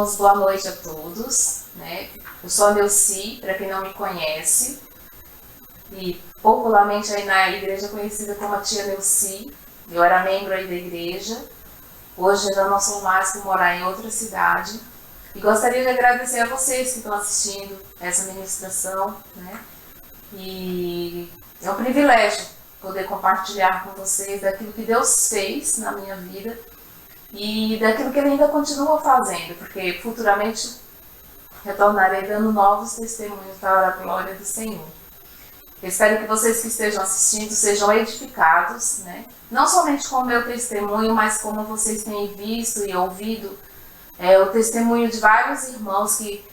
irmãos, boa noite a todos, né? Eu sou a Neuci, para quem não me conhece, e popularmente aí na igreja conhecida como a tia Neuci. Eu era membro aí da igreja, hoje eu não sou mais por morar em outra cidade. E gostaria de agradecer a vocês que estão assistindo essa ministração, né? E é um privilégio poder compartilhar com vocês daquilo que Deus fez na minha vida e daquilo que Ele ainda continua fazendo, porque futuramente retornarei dando novos testemunhos para a glória do Senhor. Eu espero que vocês que estejam assistindo sejam edificados, né? Não somente com o meu testemunho, mas como vocês têm visto e ouvido o testemunho de vários irmãos que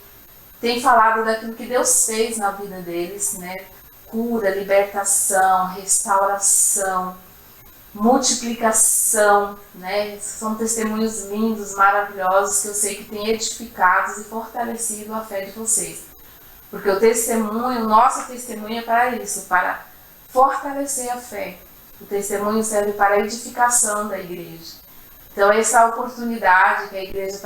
têm falado daquilo que Deus fez na vida deles, né? Cura, libertação, restauração, multiplicação, né? São testemunhos lindos, maravilhosos, que eu sei que têm edificado e fortalecido a fé de vocês. Porque o testemunho, o nosso testemunho é para isso, para fortalecer a fé. O testemunho serve para a edificação da igreja. Então essa oportunidade que a igreja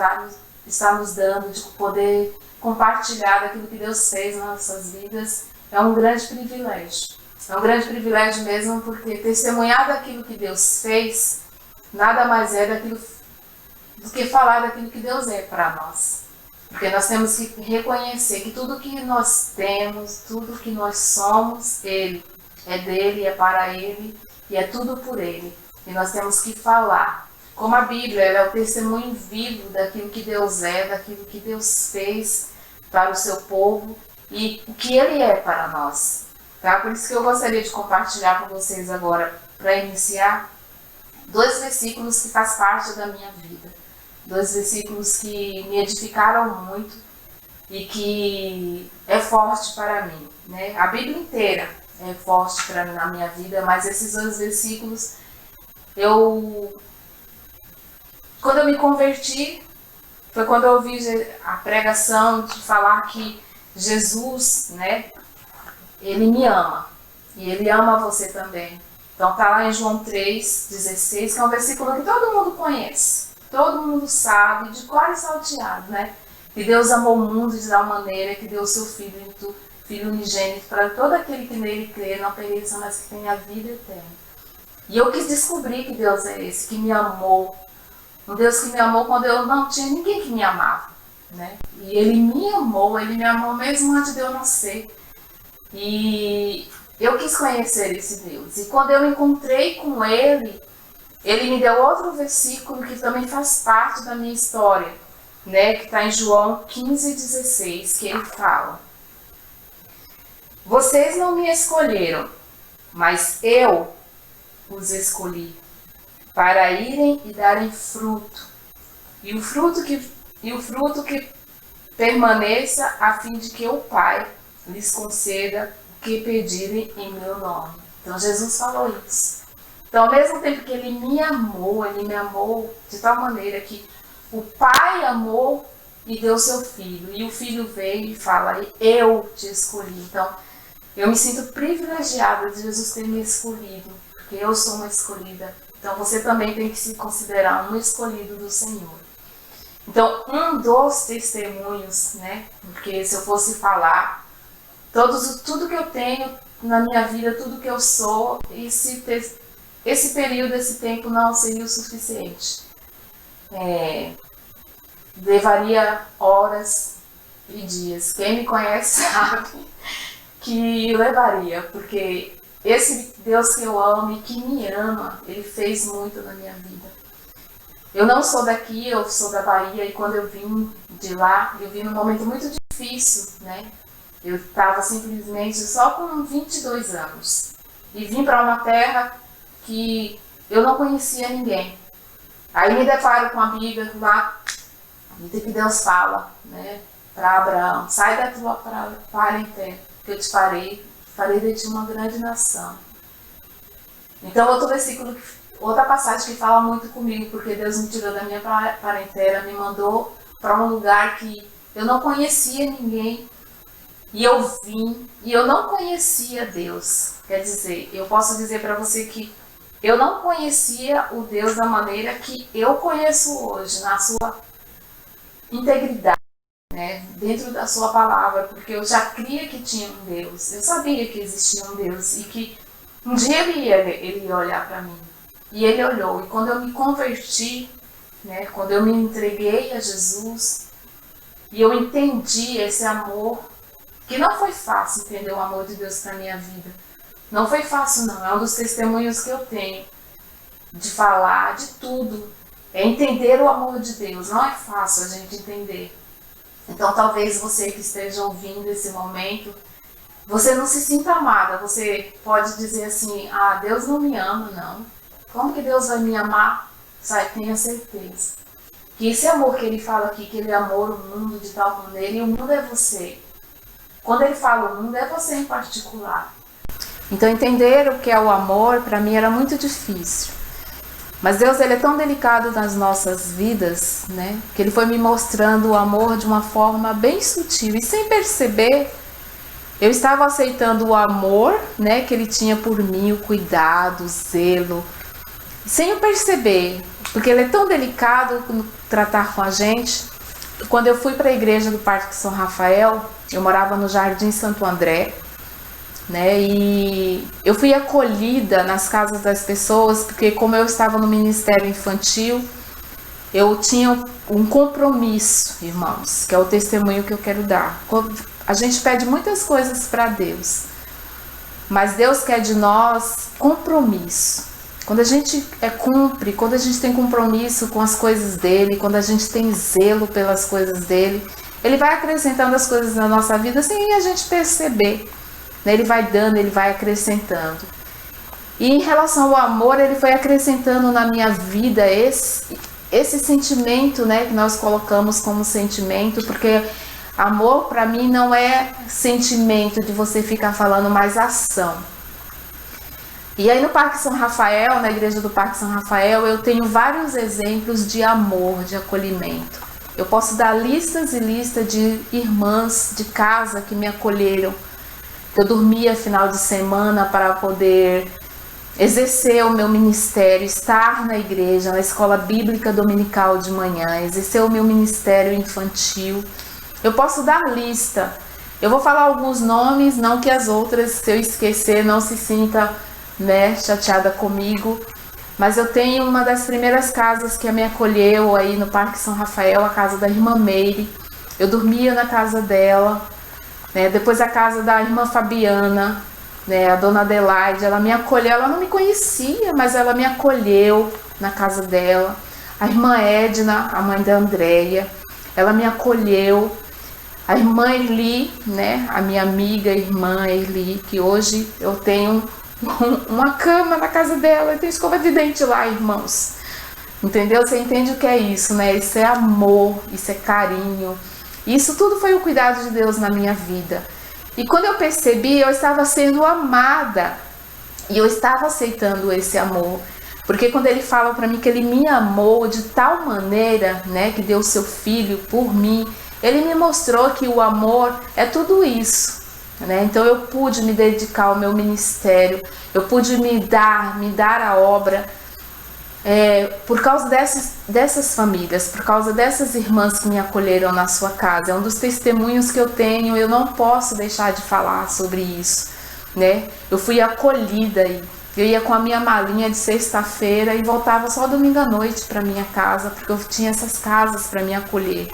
está nos dando de poder compartilhar daquilo que Deus fez nas nossas vidas é um grande privilégio. É um grande privilégio mesmo, porque testemunhar daquilo que Deus fez nada mais é do que falar daquilo que Deus é para nós. Porque nós temos que reconhecer que tudo que nós temos, tudo que nós somos, Ele é dele, é para Ele e é tudo por Ele. E nós temos que falar. Como a Bíblia, ela é o testemunho vivo daquilo que Deus é, daquilo que Deus fez para o seu povo e o que Ele é para nós. Tá? Por isso que eu gostaria de compartilhar com vocês agora, para iniciar, 2 versículos que fazem parte da minha vida. 2 versículos que me edificaram muito e que é forte para mim, né? A Bíblia inteira é forte para mim na minha vida, mas esses 2 versículos, quando eu me converti, foi quando eu ouvi a pregação de falar que Jesus, né? Ele me ama e Ele ama você também. Então tá lá em João 3,16, que é um versículo que todo mundo conhece. Todo mundo sabe, de cor e salteado, né? Que Deus amou o mundo de tal maneira que deu o seu Filho unigênito, para todo aquele que nele crê, não pereça, mas que tenha a vida eterna. E eu quis descobrir que Deus é esse, que me amou. Um Deus que me amou quando eu não tinha ninguém que me amava, né? E Ele me amou mesmo antes de eu nascer. E eu quis conhecer esse Deus. E quando eu me encontrei com Ele, Ele me deu outro versículo que também faz parte da minha história, né? Que está em João 15,16, que Ele fala: vocês não me escolheram, mas eu os escolhi, para irem e darem fruto, e o fruto que permaneça, a fim de que o Pai lhes conceda o que pedirem em meu nome. Então Jesus falou isso. Então, ao mesmo tempo que Ele me amou de tal maneira que o Pai amou e deu seu Filho. E o Filho veio e fala: eu te escolhi. Então, eu me sinto privilegiada de Jesus ter me escolhido, porque eu sou uma escolhida. Então, você também tem que se considerar um escolhido do Senhor. Então, um dos testemunhos, né? Porque se eu fosse falar tudo que eu tenho na minha vida, tudo que eu sou, esse período, esse tempo não seria o suficiente. Levaria horas e dias. Quem me conhece sabe que levaria, porque esse Deus que eu amo e que me ama, Ele fez muito na minha vida. Eu não sou daqui, eu sou da Bahia, e quando eu vim de lá, eu vim num momento muito difícil, né? Eu estava simplesmente só com 22 anos. E vim para uma terra que eu não conhecia ninguém. Aí me deparo com uma Bíblia lá, e que Deus fala, né, para Abraão: sai da tua parentela, que eu te farei de ti uma grande nação. Então outra passagem que fala muito comigo, porque Deus me tirou da minha parentela, me mandou para um lugar que eu não conhecia ninguém. E eu vim, e eu não conhecia Deus. Quer dizer, eu posso dizer para você que eu não conhecia o Deus da maneira que eu conheço hoje, integridade, né, dentro da sua palavra, porque eu já cria que tinha um Deus, eu sabia que existia um Deus e que um dia ele ia olhar para mim. E ele olhou, e quando eu me converti, né, quando eu me entreguei a Jesus, e eu entendi esse amor, que não foi fácil entender o amor de Deus para minha vida. Não foi fácil não, é um dos testemunhos que eu tenho, de falar de tudo, é entender o amor de Deus, não é fácil a gente entender. Então talvez você que esteja ouvindo esse momento, você não se sinta amada, você pode dizer assim, ah, Deus não me ama, não. Como que Deus vai me amar? Tenha certeza. Que esse amor que ele fala aqui, que ele amou o mundo de tal maneira, e o mundo é você. Quando ele fala o mundo, é você em particular. Então entender o que é o amor, para mim era muito difícil. Mas Deus, ele é tão delicado nas nossas vidas, né? Que ele foi me mostrando o amor de uma forma bem sutil. E sem perceber, eu estava aceitando o amor, né, que ele tinha por mim, o cuidado, o zelo. Sem eu perceber, porque ele é tão delicado no tratar com a gente. Quando eu fui para a igreja do Parque São Rafael, eu morava no Jardim Santo André, né? E eu fui acolhida nas casas das pessoas, porque como eu estava no ministério infantil, eu tinha um compromisso, irmãos, que é o testemunho que eu quero dar. A gente pede muitas coisas para Deus, mas Deus quer de nós compromisso. Quando a gente cumpre, quando a gente tem compromisso com as coisas dele, quando a gente tem zelo pelas coisas dele, ele vai acrescentando as coisas na nossa vida sem a gente perceber. Ele vai dando, ele vai acrescentando. E em relação ao amor, ele foi acrescentando na minha vida esse sentimento, né, que nós colocamos como sentimento, porque amor para mim não é sentimento de você ficar falando, mas ação. E aí no Parque São Rafael, na igreja do Parque São Rafael, eu tenho vários exemplos de amor, de acolhimento. Eu posso dar listas e listas de irmãs de casa que me acolheram. Eu dormia final de semana para poder exercer o meu ministério, estar na igreja, na escola bíblica dominical de manhã, exercer o meu ministério infantil. Eu posso dar lista. Eu vou falar alguns nomes, não que as outras, se eu esquecer, não se sinta, né, chateada comigo. Mas eu tenho uma das primeiras casas que me acolheu aí no Parque São Rafael, a casa da irmã Meire. Eu dormia na casa dela. Depois a casa da irmã Fabiana, né, a dona Adelaide, ela me acolheu, ela não me conhecia, mas ela me acolheu na casa dela. A irmã Edna, a mãe da Andréia, ela me acolheu. A irmã Erli, né, a minha amiga irmã Erli, que hoje eu tenho uma cama na casa dela, eu tenho escova de dente lá, irmãos. Entendeu? Você entende o que é isso, né? Isso é amor, isso é carinho. Isso tudo foi o cuidado de Deus na minha vida. E quando eu percebi, eu estava sendo amada. E eu estava aceitando esse amor. Porque quando ele fala para mim que ele me amou de tal maneira, né, que deu o seu filho por mim, ele me mostrou que o amor é tudo isso. Né? Então eu pude me dedicar ao meu ministério. Eu pude me dar a obra. Por causa dessas famílias, por causa dessas irmãs que me acolheram na sua casa. É um dos testemunhos que eu tenho, eu não posso deixar de falar sobre isso, né? Eu fui acolhida aí. Eu ia com a minha malinha de sexta-feira e voltava só domingo à noite para minha casa, porque eu tinha essas casas para me acolher,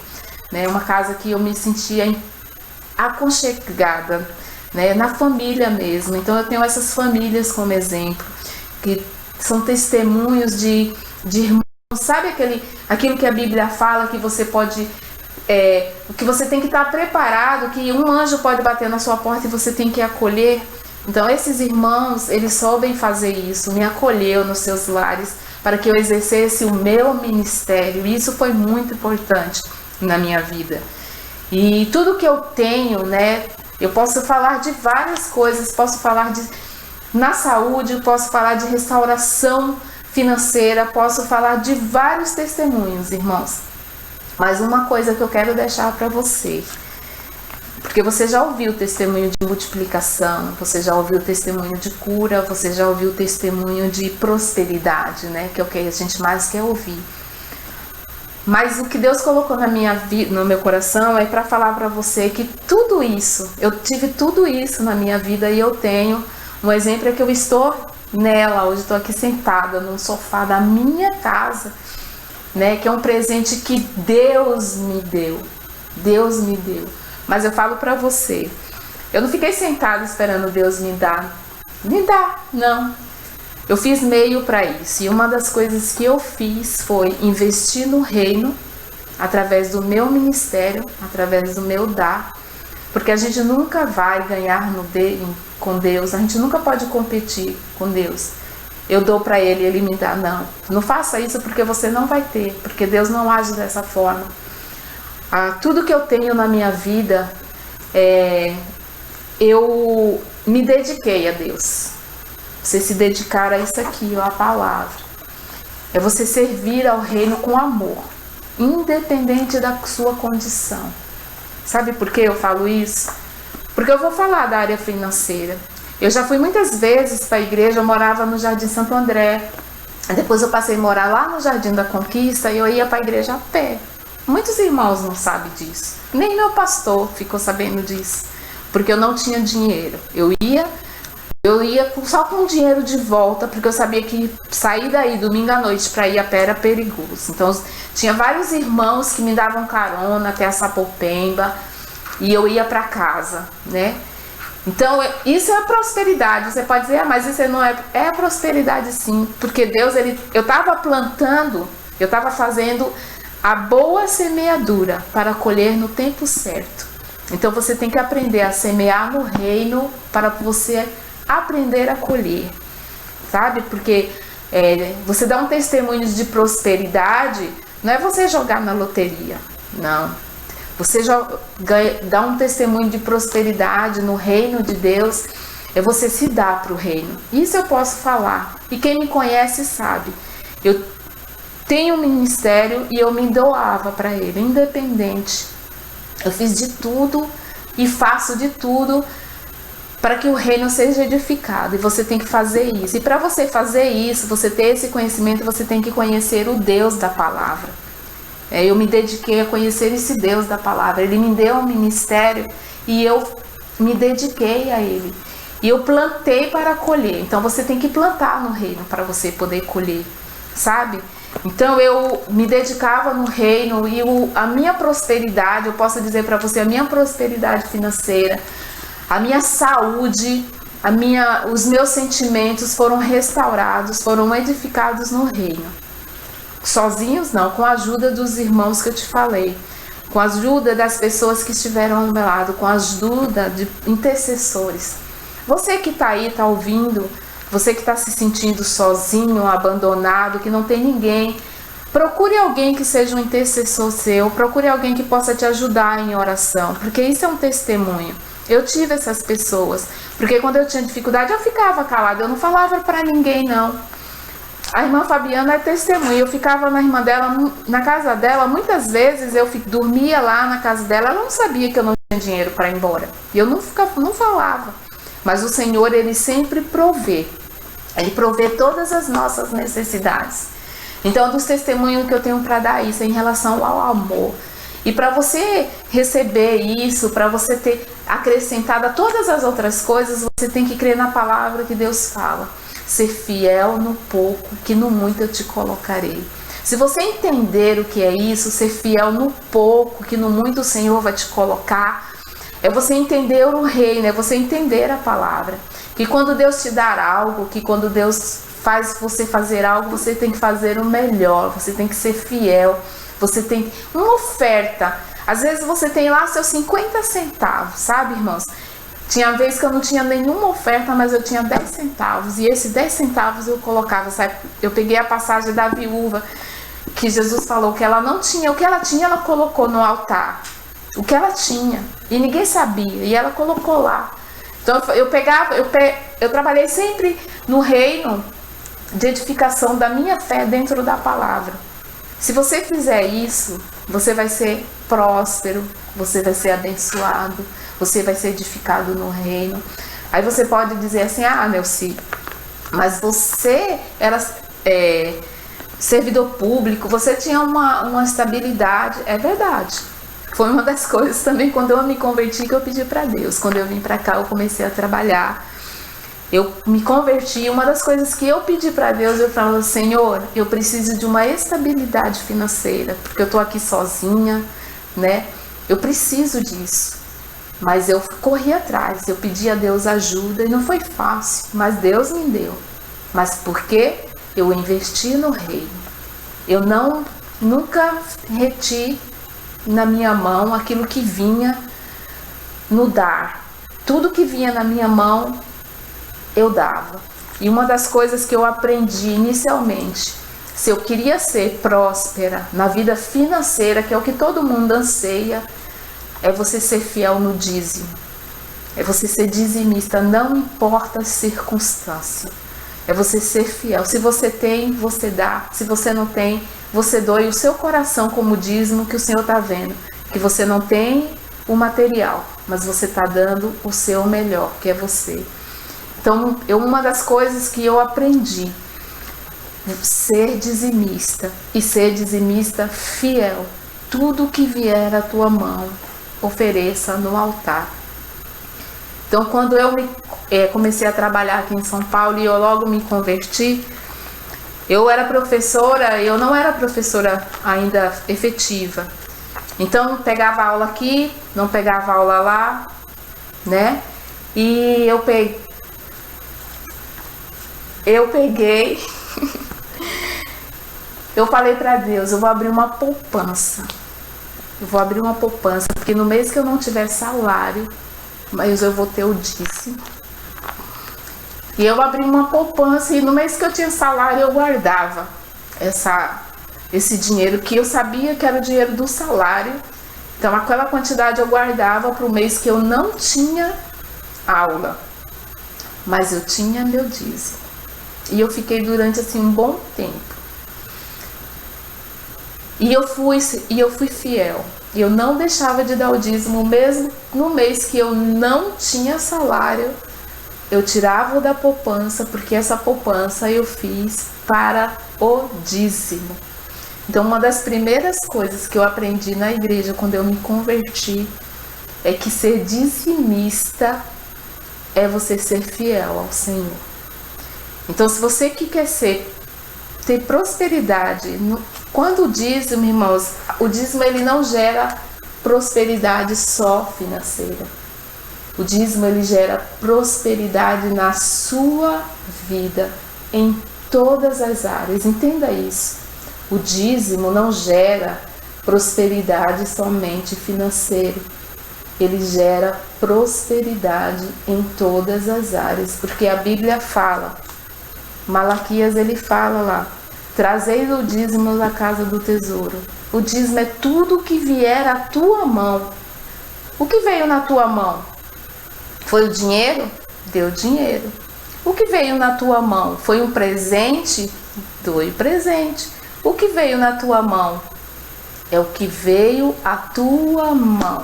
né? Uma casa que eu me sentia aconchegada, né? Na família mesmo. Então eu tenho essas famílias como exemplo, que são testemunhos de irmãos. Sabe aquilo que a Bíblia fala, que você pode, que você tem que estar preparado, que um anjo pode bater na sua porta e você tem que acolher. Então esses irmãos, eles soubem fazer isso, me acolheu nos seus lares para que eu exercesse o meu ministério. E isso foi muito importante na minha vida. E tudo que eu tenho, né, eu posso falar de várias coisas, posso falar na saúde, eu posso falar de restauração financeira, posso falar de vários testemunhos, irmãos. Mas uma coisa que eu quero deixar para você, porque você já ouviu o testemunho de multiplicação, você já ouviu o testemunho de cura, você já ouviu o testemunho de prosperidade, né? Que é o que a gente mais quer ouvir. Mas o que Deus colocou na minha vida, no meu coração, é para falar para você que tudo isso, eu tive tudo isso na minha vida e eu tenho. Um exemplo é que eu estou nela, hoje estou aqui sentada num sofá da minha casa, né, que é um presente que Deus me deu. Deus me deu. Mas eu falo para você, eu não fiquei sentada esperando Deus me dar. Me dá, não. Eu fiz meio para isso. E uma das coisas que eu fiz foi investir no reino, através do meu ministério, através do meu dar. Porque a gente nunca vai ganhar com Deus, a gente nunca pode competir com Deus. Eu dou para Ele, Ele me dá. Não, não faça isso porque você não vai ter, porque Deus não age dessa forma. Tudo que eu tenho na minha vida, eu me dediquei a Deus. Você se dedicar a isso aqui, ó, a palavra. É você servir ao reino com amor, independente da sua condição. Sabe por que eu falo isso? Porque eu vou falar da área financeira. Eu já fui muitas vezes para a igreja, eu morava no Jardim Santo André. Depois eu passei a morar lá no Jardim da Conquista e eu ia para a igreja a pé. Muitos irmãos não sabem disso. Nem meu pastor ficou sabendo disso. Porque eu não tinha dinheiro. Eu ia só com o dinheiro de volta, porque eu sabia que sair daí domingo à noite para ir a pé era perigoso. Então tinha vários irmãos que me davam carona até a Sapopemba e eu ia para casa, né? Então isso é prosperidade. Você pode dizer, mas isso não é prosperidade, sim, porque Deus, eu estava plantando, eu estava fazendo a boa semeadura para colher no tempo certo. Então você tem que aprender a semear no reino para você aprender a colher, sabe? Porque você dá um testemunho de prosperidade, não é você jogar na loteria, não. Você dá um testemunho de prosperidade no reino de Deus, é você se dar para o reino. Isso eu posso falar, e quem me conhece sabe. Eu tenho um ministério e eu me doava para ele, independente. Eu fiz de tudo e faço de tudo para que o reino seja edificado, e você tem que fazer isso. E para você fazer isso, você ter esse conhecimento, você tem que conhecer o Deus da palavra. Eu me dediquei a conhecer esse Deus da palavra. Ele me deu um ministério e eu me dediquei a ele. E eu plantei para colher. Então você tem que plantar no reino para você poder colher, sabe? Então eu me dedicava no reino e a minha prosperidade, eu posso dizer para você, a minha prosperidade financeira, a minha saúde, os meus sentimentos foram restaurados, foram edificados no reino. Sozinhos não, com a ajuda dos irmãos que eu te falei, com a ajuda das pessoas que estiveram ao meu lado, com a ajuda de intercessores. Você que está aí, está ouvindo, você que está se sentindo sozinho, abandonado, que não tem ninguém, procure alguém que seja um intercessor seu, procure alguém que possa te ajudar em oração, porque isso é um testemunho. Eu tive essas pessoas, porque quando eu tinha dificuldade eu ficava calada, eu não falava para ninguém não. A irmã Fabiana é testemunha, eu ficava na casa dela, muitas vezes eu dormia lá na casa dela, ela não sabia que eu não tinha dinheiro para ir embora, e eu não falava, mas o Senhor, Ele sempre provê, Ele provê todas as nossas necessidades. Então, dos testemunhos que eu tenho para dar isso, é em relação ao amor. E para você receber isso, para você ter acrescentado a todas as outras coisas, você tem que crer na palavra que Deus fala. Ser fiel no pouco, que no muito eu te colocarei. Se você entender o que é isso, ser fiel no pouco, que no muito o Senhor vai te colocar, é você entender o reino, é você entender a palavra. Que quando Deus te dar algo, que quando Deus faz você fazer algo, você tem que fazer o melhor, você tem que ser fiel. Você tem uma oferta, às vezes você tem lá seus 50 centavos, sabe, irmãos? Tinha vez que eu não tinha nenhuma oferta, mas eu tinha 10 centavos, e esses 10 centavos eu colocava, sabe? Eu peguei a passagem da viúva, que Jesus falou que ela não tinha, o que ela tinha ela colocou no altar, o que ela tinha, e ninguém sabia, e ela colocou lá. Então eu trabalhei sempre no reino de edificação da minha fé dentro da palavra. Se você fizer isso, você vai ser próspero, você vai ser abençoado, você vai ser edificado no reino. Aí você pode dizer assim, Nelci, mas você servidor público, você tinha uma estabilidade, é verdade. Foi uma das coisas também, quando eu me converti, que eu pedi para Deus. Quando eu vim para cá, eu comecei a trabalhar. Eu me converti, uma das coisas que eu pedi para Deus, eu falava, Senhor, eu preciso de uma estabilidade financeira, porque eu estou aqui sozinha, né? Eu preciso disso. Mas eu corri atrás, eu pedi a Deus ajuda e não foi fácil, mas Deus me deu. Mas por quê? Eu investi no reino. Eu nunca reti na minha mão aquilo que vinha no dar. Tudo que vinha na minha mão, eu dava. E uma das coisas que eu aprendi inicialmente, se eu queria ser próspera na vida financeira, que é o que todo mundo anseia, é você ser fiel no dízimo. É você ser dizimista, não importa a circunstância. É você ser fiel. Se você tem, você dá. Se você não tem, você doe o seu coração como dízimo, que o Senhor está vendo. Que você não tem o material, mas você está dando o seu melhor, que é você. Então, uma das coisas que eu aprendi, ser dizimista e ser dizimista fiel. Tudo que vier à tua mão, ofereça no altar. Então, quando eu comecei a trabalhar aqui em São Paulo e eu logo me converti, eu era professora, eu não era professora ainda efetiva. Então, pegava aula aqui, não pegava aula lá, né? E eu peguei, eu falei para Deus, eu vou abrir uma poupança. Eu vou abrir uma poupança, porque no mês que eu não tiver salário, mas eu vou ter o dízimo. E eu abri uma poupança e no mês que eu tinha salário eu guardava esse dinheiro, que eu sabia que era o dinheiro do salário. Então aquela quantidade eu guardava para o mês que eu não tinha aula, mas eu tinha meu dízimo. E eu fiquei durante assim um bom tempo. E eu fui fiel. Eu não deixava de dar o dízimo, mesmo no mês que eu não tinha salário, eu tirava da poupança, porque essa poupança eu fiz para o dízimo. Então, uma das primeiras coisas que eu aprendi na igreja quando eu me converti é que ser dizimista é você ser fiel ao Senhor. Então, se você que quer ter prosperidade, quando o dízimo, irmãos, o dízimo ele não gera prosperidade só financeira. O dízimo ele gera prosperidade na sua vida, em todas as áreas. Entenda isso. O dízimo não gera prosperidade somente financeira. Ele gera prosperidade em todas as áreas, porque a Bíblia fala, Malaquias ele fala lá, trazei o dízimo da casa do tesouro. O dízimo é tudo que vier à tua mão. O que veio na tua mão? Foi o dinheiro? Deu dinheiro. O que veio na tua mão? Foi um presente? Doe presente. O que veio na tua mão? É o que veio à tua mão.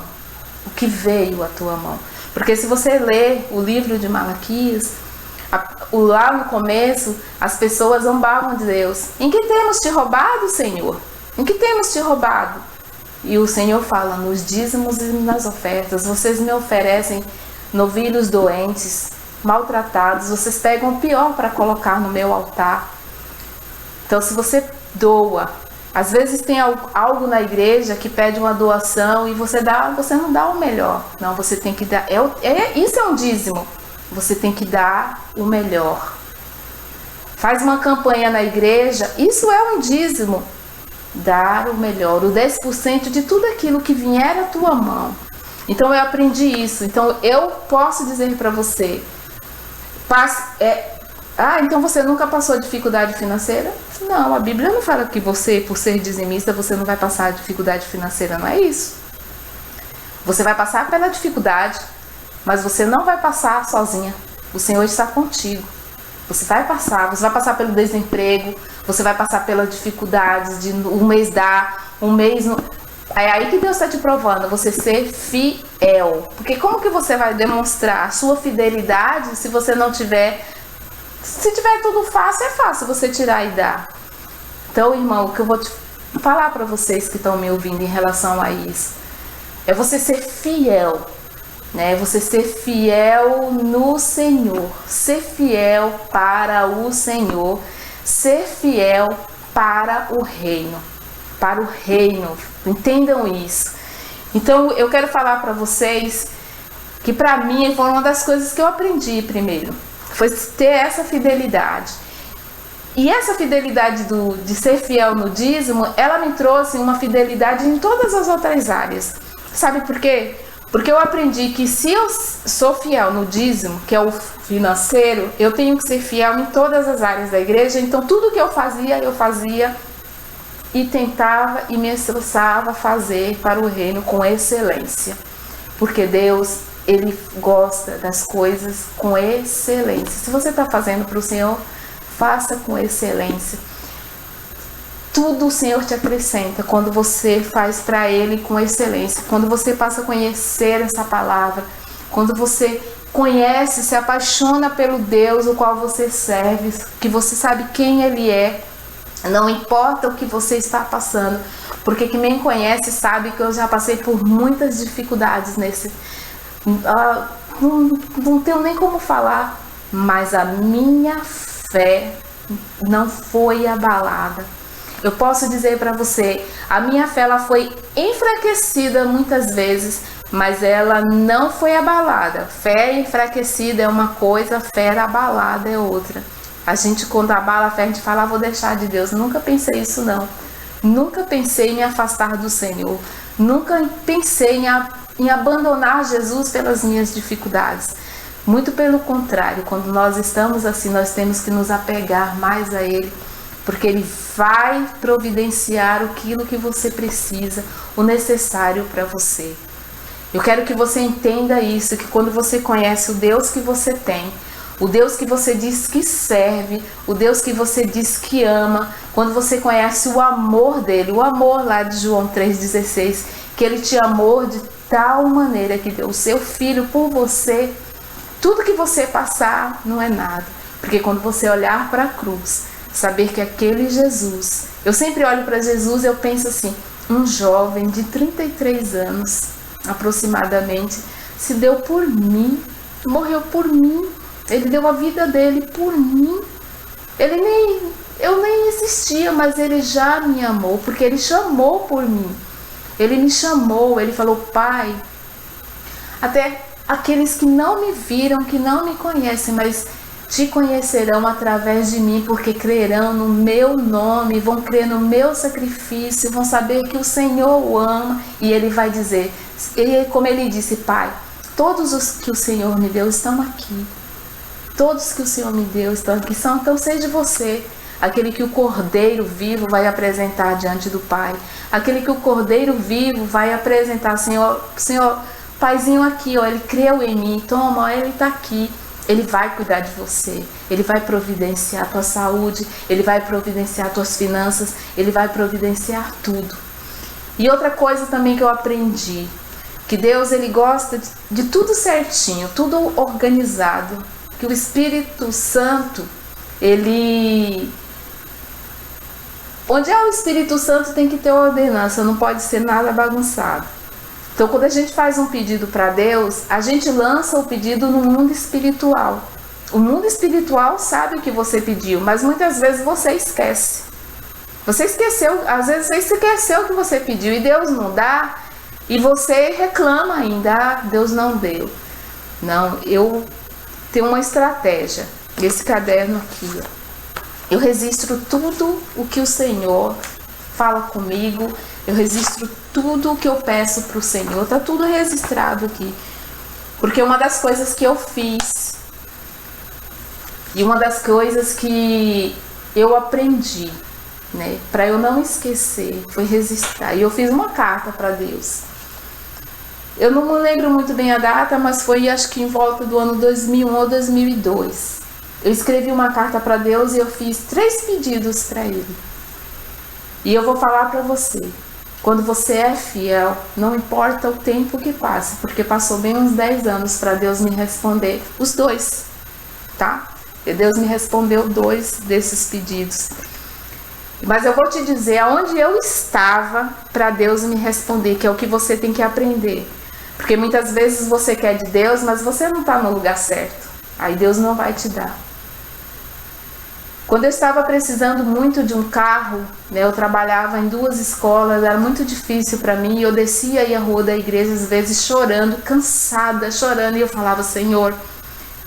O que veio à tua mão. Porque se você ler o livro de Malaquias, lá no começo, as pessoas zombavam de Deus. Em que temos te roubado, Senhor? Em que temos te roubado? E o Senhor fala, nos dízimos e nas ofertas, vocês me oferecem novilhos doentes, maltratados, vocês pegam o pior para colocar no meu altar. Então, se você doa, às vezes tem algo na igreja que pede uma doação e você não dá o melhor. Não, você tem que dar, isso é um dízimo. Você tem que dar o melhor. Faz uma campanha na igreja, isso é um dízimo. Dar o melhor, o 10% de tudo aquilo que vier à tua mão. Então eu aprendi isso. Então eu posso dizer para você, então você nunca passou dificuldade financeira? Não, a Bíblia não fala que você, por ser dizimista, você não vai passar dificuldade financeira, não é isso. Você vai passar pela dificuldade, mas você não vai passar sozinha. O Senhor está contigo. Você vai passar pelo desemprego, você vai passar pelas dificuldades de um mês dar, um mês não. É aí que Deus está te provando, você ser fiel. Porque como que você vai demonstrar a sua fidelidade se você não tiver... Se tiver tudo fácil, é fácil você tirar e dar. Então, irmão, o que eu vou te falar para vocês que estão me ouvindo em relação a isso é você ser fiel, né? Você ser fiel no Senhor, ser fiel para o Senhor, ser fiel para o reino, entendam isso. Então eu quero falar para vocês que para mim foi uma das coisas que eu aprendi primeiro, foi ter essa fidelidade. E essa fidelidade de ser fiel no dízimo, ela me trouxe uma fidelidade em todas as outras áreas. Sabe por quê? Porque eu aprendi que se eu sou fiel no dízimo, que é o financeiro, eu tenho que ser fiel em todas as áreas da igreja. Então tudo que eu fazia e tentava e me esforçava a fazer para o reino com excelência. Porque Deus, Ele gosta das coisas com excelência. Se você está fazendo para o Senhor, faça com excelência. Tudo o Senhor te acrescenta quando você faz para Ele com excelência. Quando você passa a conhecer essa palavra. Quando você conhece, se apaixona pelo Deus o qual você serve. Que você sabe quem Ele é. Não importa o que você está passando. Porque quem me conhece sabe que eu já passei por muitas dificuldades nesse... não tenho nem como falar. Mas a minha fé não foi abalada. Eu posso dizer para você, a minha fé ela foi enfraquecida muitas vezes, mas ela não foi abalada. Fé enfraquecida é uma coisa, fé abalada é outra. A gente quando abala a fé, a gente fala, vou deixar de Deus. Nunca pensei isso não. Nunca pensei em me afastar do Senhor. Nunca pensei em abandonar Jesus pelas minhas dificuldades. Muito pelo contrário, quando nós estamos assim, nós temos que nos apegar mais a Ele, porque Ele vai providenciar aquilo que você precisa, o necessário para você. Eu quero que você entenda isso, que quando você conhece o Deus que você tem, o Deus que você diz que serve, o Deus que você diz que ama, quando você conhece o amor dele, o amor lá de João 3,16, que Ele te amou de tal maneira que deu o seu Filho por você. Tudo que você passar não é nada, porque quando você olhar para a cruz, saber que aquele Jesus, eu sempre olho para Jesus e eu penso assim, um jovem de 33 anos aproximadamente, se deu por mim, morreu por mim, ele deu a vida dele por mim, eu nem existia, mas ele já me amou, porque ele chamou por mim, ele me chamou, ele falou, Pai, até aqueles que não me viram, que não me conhecem, mas te conhecerão através de mim, porque crerão no meu nome, vão crer no meu sacrifício, vão saber que o Senhor o ama, e Ele vai dizer, como Ele disse, Pai, todos os que o Senhor me deu estão aqui, todos que o Senhor me deu estão aqui, então seja você, aquele que o Cordeiro vivo vai apresentar diante do Pai, aquele que o Cordeiro vivo vai apresentar, Senhor, Paizinho aqui, ó, Ele creu em mim, toma, ó, Ele está aqui. Ele vai cuidar de você, Ele vai providenciar a tua saúde, Ele vai providenciar as tuas finanças, Ele vai providenciar tudo. E outra coisa também que eu aprendi, que Deus Ele gosta de tudo certinho, tudo organizado, que o Espírito Santo, onde é o Espírito Santo tem que ter ordenança, não pode ser nada bagunçado. Então, quando a gente faz um pedido para Deus, a gente lança o pedido no mundo espiritual. O mundo espiritual sabe o que você pediu, mas muitas vezes você esquece. Você esqueceu, às vezes você esqueceu o que você pediu e Deus não dá, e você reclama ainda, Deus não deu. Não, eu tenho uma estratégia. Esse caderno aqui, ó. Eu registro tudo o que o Senhor fala comigo, eu registro tudo o que eu peço para o Senhor, está tudo registrado aqui. Porque uma das coisas que eu fiz, e uma das coisas que eu aprendi, né, para eu não esquecer, foi registrar. E eu fiz uma carta para Deus. Eu não me lembro muito bem a data, mas foi acho que em volta do ano 2001 ou 2002. Eu escrevi uma carta para Deus e eu fiz 3 pedidos para Ele. E eu vou falar para você, quando você é fiel, não importa o tempo que passe, porque passou bem uns 10 anos para Deus me responder os 2, tá? E Deus me respondeu 2 desses pedidos. Mas eu vou te dizer aonde eu estava para Deus me responder, que é o que você tem que aprender. Porque muitas vezes você quer de Deus, mas você não está no lugar certo. Aí Deus não vai te dar. Quando eu estava precisando muito de um carro, né, eu trabalhava em 2 escolas, era muito difícil para mim, e eu descia aí a rua da igreja às vezes chorando, cansada, chorando, e eu falava: Senhor,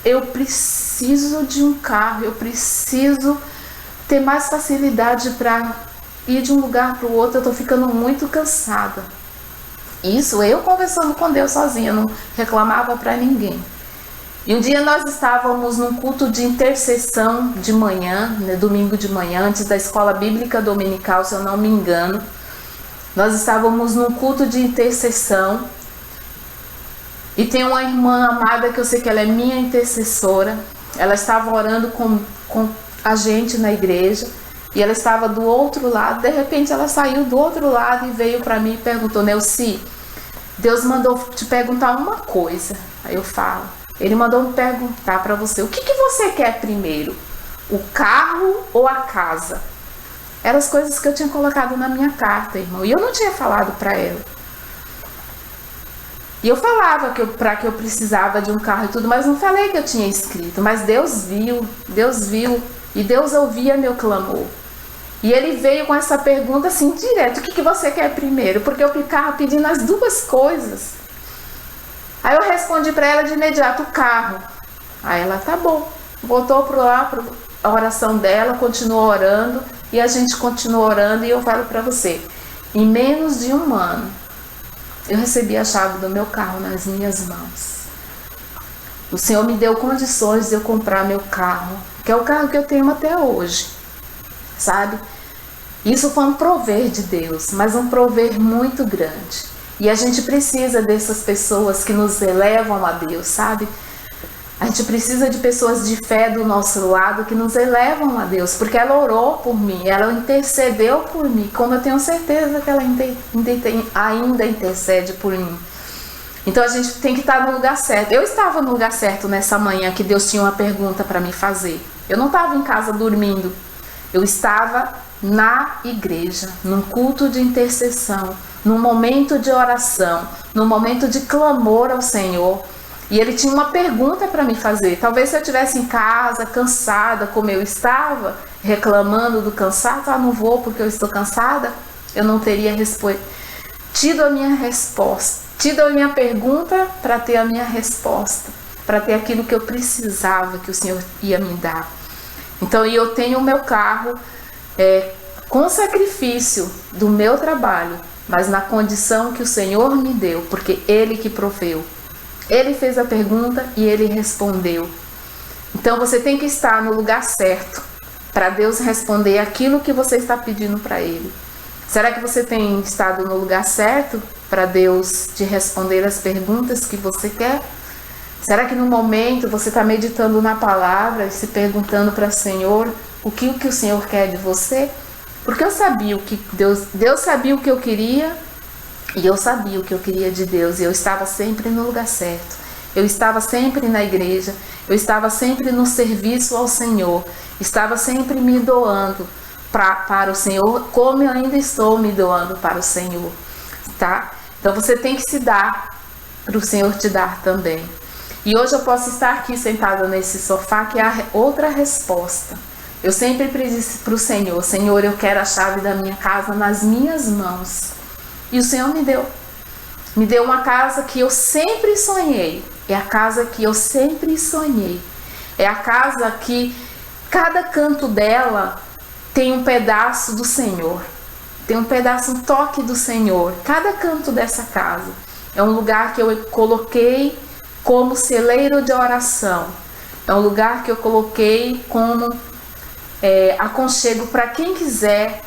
eu preciso de um carro, eu preciso ter mais facilidade para ir de um lugar para o outro, eu estou ficando muito cansada. Isso eu conversando com Deus sozinha, não reclamava para ninguém. E um dia nós estávamos num culto de intercessão de manhã, né, domingo de manhã, antes da escola bíblica dominical, se eu não me engano. Nós estávamos num culto de intercessão. E tem uma irmã amada que eu sei que ela é minha intercessora. Ela estava orando com a gente na igreja. E ela estava do outro lado. De repente ela saiu do outro lado e veio para mim e perguntou: Neuci, Deus mandou te perguntar uma coisa. Aí eu falo: Ele mandou me perguntar para você, o que você quer primeiro? O carro ou a casa? Eram as coisas que eu tinha colocado na minha carta, irmão. E eu não tinha falado para ela. E eu falava para que eu precisava de um carro e tudo, mas não falei que eu tinha escrito. Mas Deus viu e Deus ouvia meu clamor. E Ele veio com essa pergunta assim, direto: o que você quer primeiro? Porque eu ficava pedindo as 2 coisas. Aí eu respondi para ela de imediato: o carro. Aí ela: tá bom. Voltou para a oração dela, continuou orando, e a gente continuou orando. E eu falo para você, em menos de 1 ano, eu recebi a chave do meu carro nas minhas mãos. O Senhor me deu condições de eu comprar meu carro, que é o carro que eu tenho até hoje, sabe? Isso foi um prover de Deus, mas um prover muito grande. E a gente precisa dessas pessoas que nos elevam a Deus, sabe? A gente precisa de pessoas de fé do nosso lado que nos elevam a Deus, porque ela orou por mim, ela intercedeu por mim, como eu tenho certeza que ela ainda intercede por mim. Então a gente tem que estar no lugar certo. Eu estava no lugar certo nessa manhã que Deus tinha uma pergunta para me fazer. Eu não estava em casa dormindo, eu estava na igreja, num culto de intercessão, num momento de oração, num momento de clamor ao Senhor. E Ele tinha uma pergunta para me fazer. Talvez se eu estivesse em casa, cansada, como eu estava, reclamando do cansaço, não vou porque eu estou cansada, eu não teria tido a minha resposta, tido a minha pergunta para ter a minha resposta, para ter aquilo que eu precisava, que o Senhor ia me dar. Então, eu tenho o meu carro com sacrifício do meu trabalho, mas na condição que o Senhor me deu, porque Ele que proveu. Ele fez a pergunta e Ele respondeu. Então você tem que estar no lugar certo para Deus responder aquilo que você está pedindo para Ele. Será que você tem estado no lugar certo para Deus te responder as perguntas que você quer? Será que no momento você está meditando na palavra e se perguntando para o Senhor o que o Senhor quer de você? Porque eu sabia o que Deus sabia o que eu queria. E eu sabia o que eu queria de Deus, e eu estava sempre no lugar certo. Eu estava sempre na igreja, eu estava sempre no serviço ao Senhor, estava sempre me doando para o Senhor, como eu ainda estou me doando para o Senhor, tá? Então você tem que se dar para o Senhor te dar também. E hoje eu posso estar aqui sentada nesse sofá, que é a outra resposta. Eu sempre pedi para o Senhor: Senhor, eu quero a chave da minha casa nas minhas mãos. E o Senhor me deu. Me deu uma casa que eu sempre sonhei. É a casa que eu sempre sonhei. É a casa que cada canto dela tem um pedaço do Senhor. Tem um pedaço, um toque do Senhor. Cada canto dessa casa é um lugar que eu coloquei como celeiro de oração. É um lugar que eu coloquei como aconchego para quem quiser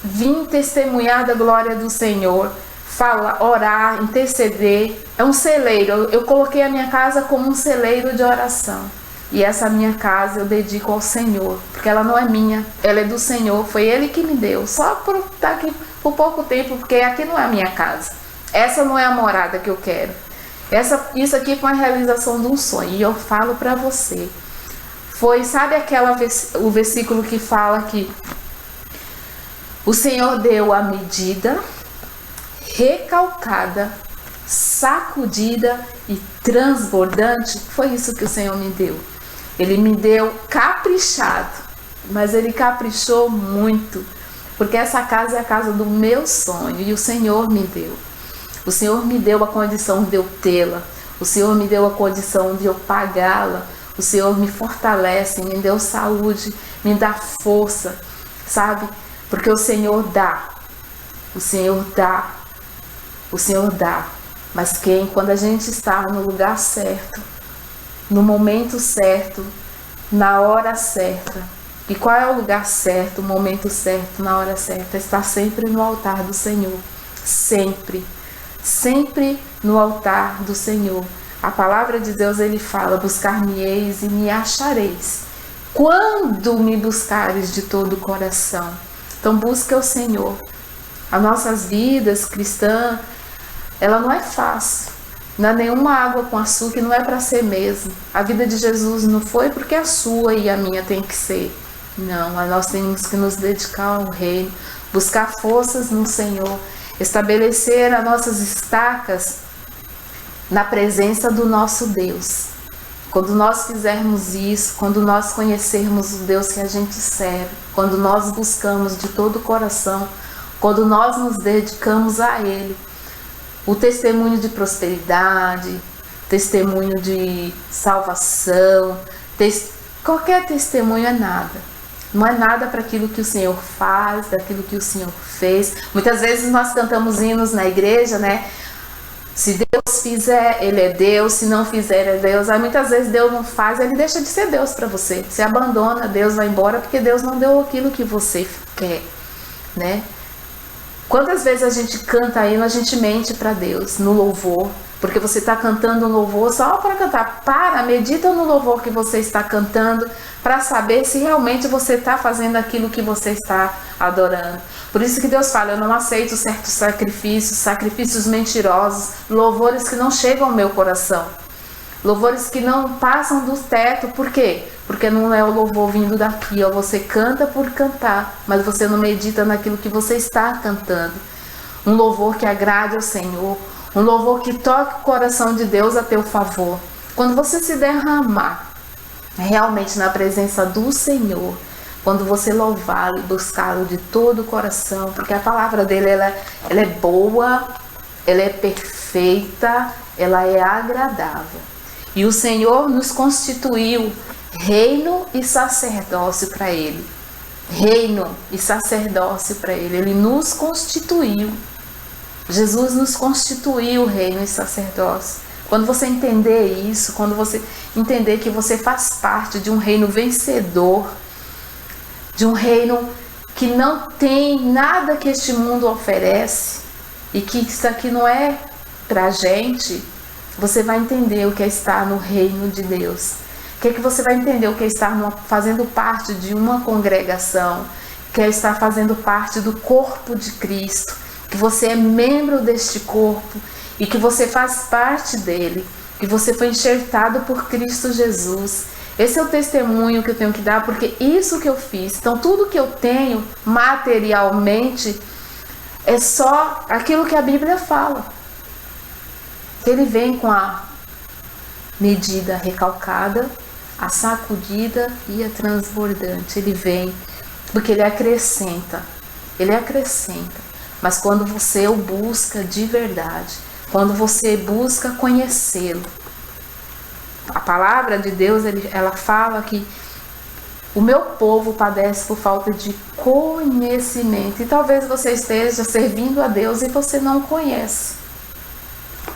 vir testemunhar da glória do Senhor, falar, orar, interceder. É um celeiro. Eu coloquei a minha casa como um celeiro de oração. E essa minha casa eu dedico ao Senhor, porque ela não é minha, ela é do Senhor. Foi Ele que me deu, só por estar aqui por pouco tempo, porque aqui não é a minha casa. Essa não é a morada que eu quero. Isso aqui foi a realização de um sonho. E eu falo para você, sabe o versículo que fala que O Senhor deu a medida recalcada, sacudida e transbordante. Foi isso que o Senhor me deu. Ele me deu caprichado, mas Ele caprichou muito, porque essa casa é a casa do meu sonho e o Senhor me deu. O Senhor me deu a condição de eu tê-la. O Senhor me deu a condição de eu pagá-la. O Senhor me fortalece, me deu saúde, me dá força, sabe? Porque o Senhor dá. O Senhor dá. O Senhor dá. Mas quando a gente está no lugar certo, no momento certo, na hora certa. E qual é o lugar certo, o momento certo, na hora certa? Estar sempre no altar do Senhor. Sempre. Sempre no altar do Senhor. A palavra de Deus, Ele fala: buscar-me-eis e me achareis, quando me buscares de todo o coração. Então busca o Senhor. As nossas vidas cristãs, ela não é fácil. Não é nenhuma água com açúcar, não é para ser mesmo. A vida de Jesus não foi porque a sua e a minha tem que ser. Não, nós temos que nos dedicar ao reino, buscar forças no Senhor, estabelecer as nossas estacas na presença do nosso Deus. Quando nós fizermos isso, quando nós conhecermos o Deus que a gente serve, quando nós buscamos de todo o coração, quando nós nos dedicamos a Ele, o testemunho de prosperidade, testemunho de salvação, qualquer testemunho é nada. Não é nada para aquilo que o Senhor faz, daquilo que o Senhor fez. Muitas vezes nós cantamos hinos na igreja, né? Se Deus fizer, Ele é Deus. Se não fizer, é Deus. Aí muitas vezes Deus não faz, Ele deixa de ser Deus para você. Você abandona, Deus vai embora porque Deus não deu aquilo que você quer, né? Quantas vezes a gente canta hino, a gente mente para Deus no louvor, porque você está cantando um louvor só para cantar. Medita no louvor que você está cantando, para saber se realmente você está fazendo aquilo que você está adorando. Por isso que Deus fala: eu não aceito certos sacrifícios mentirosos, louvores que não chegam ao meu coração, louvores que não passam do teto. Por quê? Porque não é o louvor vindo daqui, ó. Você canta por cantar, mas você não medita naquilo que você está cantando. Um louvor que agrade ao Senhor, um louvor que toque o coração de Deus a teu favor. Quando você se derramar realmente na presença do Senhor, quando você louvá-lo e buscá-lo de todo o coração, porque a palavra dele ela é boa, ela é perfeita, ela é agradável. E o Senhor nos constituiu reino e sacerdócio para Ele. Reino e sacerdócio para Ele. Ele nos constituiu. Jesus nos constituiu reino e sacerdócio. Quando você entender isso, quando você entender que você faz parte de um reino vencedor, de um reino que não tem nada que este mundo oferece, e que isso aqui não é pra gente, você vai entender o que é estar no reino de Deus. Que você vai entender o que é estar fazendo parte de uma congregação, que é estar fazendo parte do corpo de Cristo, que você é membro deste corpo e que você faz parte dele, que você foi enxertado por Cristo Jesus. Esse é o testemunho que eu tenho que dar, porque isso que eu fiz. Então tudo que eu tenho materialmente é só aquilo que a Bíblia fala. Ele vem com a medida recalcada, a sacudida e a transbordante. Ele vem porque ele acrescenta. Ele acrescenta. Mas quando você o busca de verdade, quando você busca conhecê-lo, a palavra de Deus, ela fala que o meu povo padece por falta de conhecimento. E talvez você esteja servindo a Deus e você não conhece.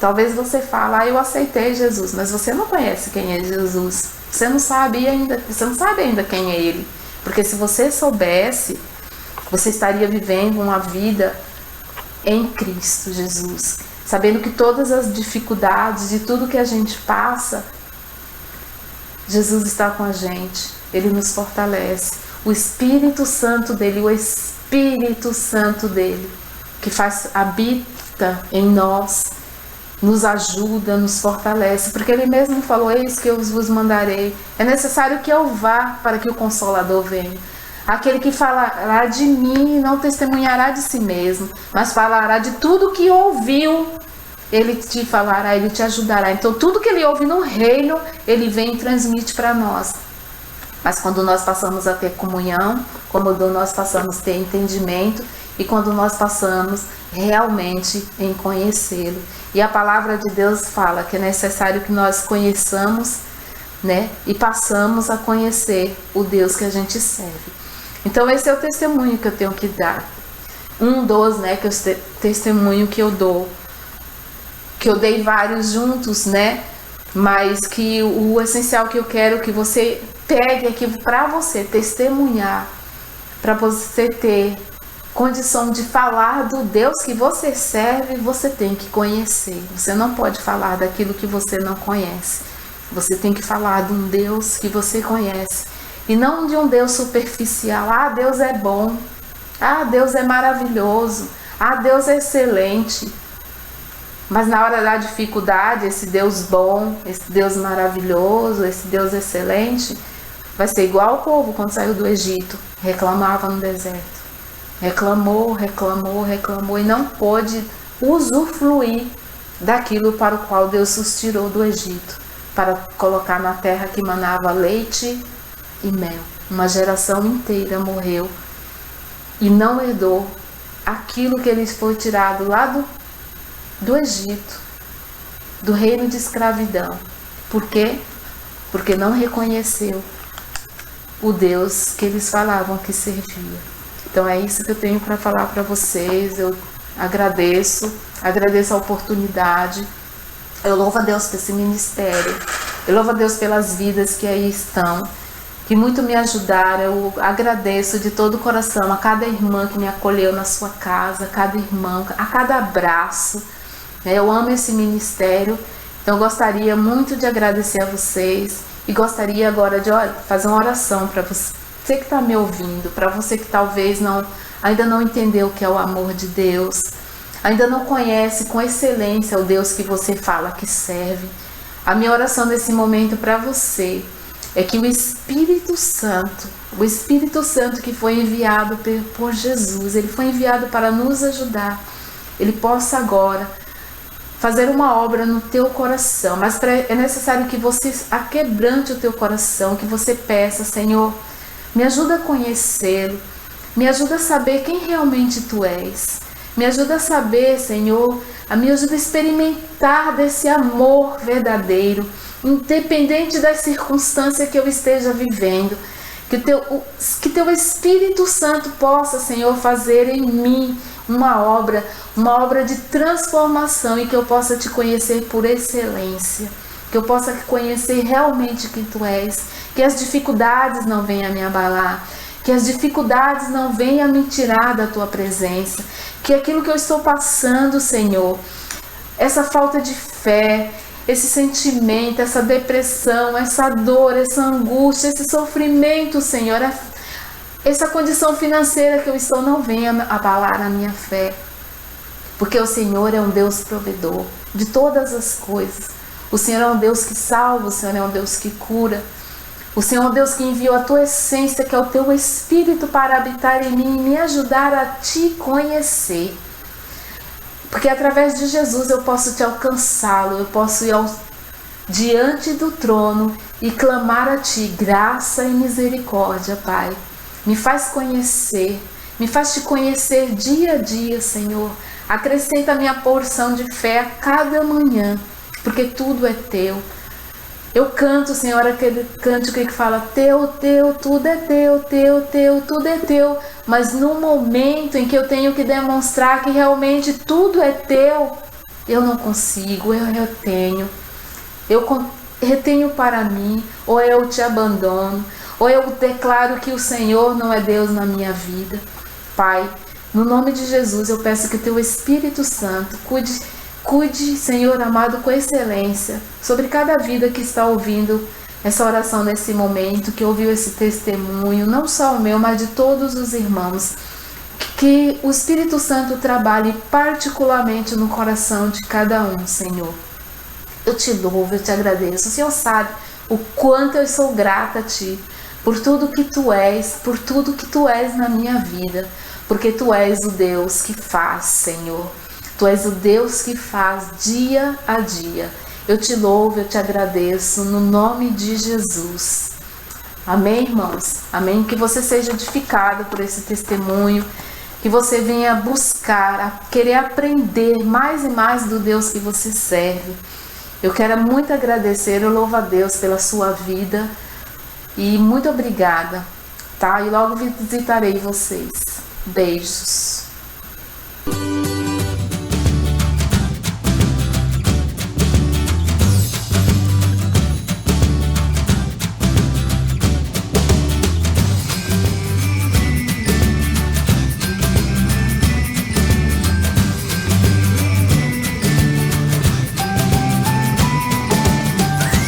Talvez você fale: eu aceitei Jesus, mas você não conhece quem é Jesus. Você não sabe ainda quem é Ele. Porque se você soubesse, você estaria vivendo uma vida em Cristo Jesus, sabendo que todas as dificuldades, de tudo que a gente passa, Jesus está com a gente. Ele nos fortalece. O Espírito Santo dele, que habita em nós, nos ajuda, nos fortalece, porque ele mesmo falou: eis que eu vos mandarei. É necessário que eu vá para que o Consolador venha. Aquele que falará de mim e não testemunhará de si mesmo, mas falará de tudo que ouviu. Ele te falará, ele te ajudará. Então tudo que ele ouve no reino, ele vem e transmite para nós. Mas quando nós passamos a ter comunhão, quando nós passamos a ter entendimento e quando nós passamos realmente em conhecê-lo. E a palavra de Deus fala que é necessário que nós conheçamos, né? E passamos a conhecer o Deus que a gente serve. Então esse é o testemunho que eu tenho que dar. Um dos, né, que é o testemunho que eu dou. Que eu dei vários juntos, né? Mas que o essencial que eu quero que você pegue aqui para você testemunhar, para você ter condição de falar do Deus que você serve, você tem que conhecer. Você não pode falar daquilo que você não conhece. Você tem que falar de um Deus que você conhece. E não de um Deus superficial. Ah, Deus é bom. Ah, Deus é maravilhoso. Ah, Deus é excelente. Mas na hora da dificuldade, esse Deus bom, esse Deus maravilhoso, esse Deus excelente, vai ser igual o povo quando saiu do Egito. Reclamava no deserto. Reclamou, reclamou, reclamou e não pôde usufruir daquilo para o qual Deus os tirou do Egito, para colocar na terra que manava leite e mel. Uma geração inteira morreu e não herdou aquilo que eles foi tirado lá do Egito, do reino de escravidão. Por quê? Porque não reconheceu o Deus que eles falavam que servia. Então é isso que eu tenho para falar para vocês. Eu agradeço a oportunidade. Eu louvo a Deus por esse ministério. Eu louvo a Deus pelas vidas que aí estão, que muito me ajudaram. Eu agradeço de todo o coração a cada irmã que me acolheu na sua casa, a cada irmão, a cada abraço. Eu amo esse ministério, então eu gostaria muito de agradecer a vocês e gostaria agora de fazer uma oração para você que está me ouvindo, para você que talvez ainda não entendeu o que é o amor de Deus, ainda não conhece com excelência o Deus que você fala que serve. A minha oração nesse momento para você é que o Espírito Santo que foi enviado por Jesus, ele foi enviado para nos ajudar, ele possa agora fazer uma obra no teu coração, mas é necessário que você aquebrante o teu coração, que você peça: Senhor, me ajuda a conhecê-lo, me ajuda a saber quem realmente tu és, me ajuda a saber, Senhor, me ajuda a experimentar desse amor verdadeiro, independente das circunstâncias que eu esteja vivendo, que teu Espírito Santo possa, Senhor, fazer em mim uma obra de transformação e que eu possa te conhecer por excelência, que eu possa conhecer realmente quem tu és, que as dificuldades não venham me abalar, que as dificuldades não venham me tirar da tua presença, que aquilo que eu estou passando, Senhor, essa falta de fé, esse sentimento, essa depressão, essa dor, essa angústia, esse sofrimento, Senhor, essa condição financeira que eu estou, não venha abalar a minha fé, porque o Senhor é um Deus provedor de todas as coisas. O Senhor é um Deus que salva, o Senhor é um Deus que cura, o Senhor é um Deus que enviou a tua essência, que é o teu Espírito, para habitar em mim e me ajudar a te conhecer. Porque através de Jesus eu posso te alcançá-lo, eu posso ir diante do trono e clamar a ti graça e misericórdia, Pai. Me faz conhecer, me faz te conhecer dia a dia, Senhor. Acrescenta a minha porção de fé a cada manhã, porque tudo é teu. Eu canto, Senhor, aquele cântico que fala: teu, tudo é teu, tudo é teu. Mas no momento em que eu tenho que demonstrar que realmente tudo é teu, eu não consigo, eu retenho. Eu retenho para mim, ou eu te abandono, ou eu declaro que o Senhor não é Deus na minha vida. Pai, no nome de Jesus, eu peço que o teu Espírito Santo cuide, Senhor amado, com excelência sobre cada vida que está ouvindo essa oração nesse momento, que ouviu esse testemunho, não só o meu, mas de todos os irmãos. Que o Espírito Santo trabalhe particularmente no coração de cada um, Senhor. Eu te louvo, eu te agradeço. O Senhor sabe o quanto eu sou grata a ti por tudo que Tu és, por tudo que Tu és na minha vida, porque Tu és o Deus que faz, Senhor. Tu és o Deus que faz dia a dia. Eu Te louvo, eu Te agradeço, no nome de Jesus. Amém, irmãos? Amém? Que você seja edificado por esse testemunho, que você venha buscar, querer aprender mais e mais do Deus que você serve. Eu quero muito agradecer, eu louvo a Deus pela sua vida e muito obrigada, tá? E logo visitarei vocês. Beijos.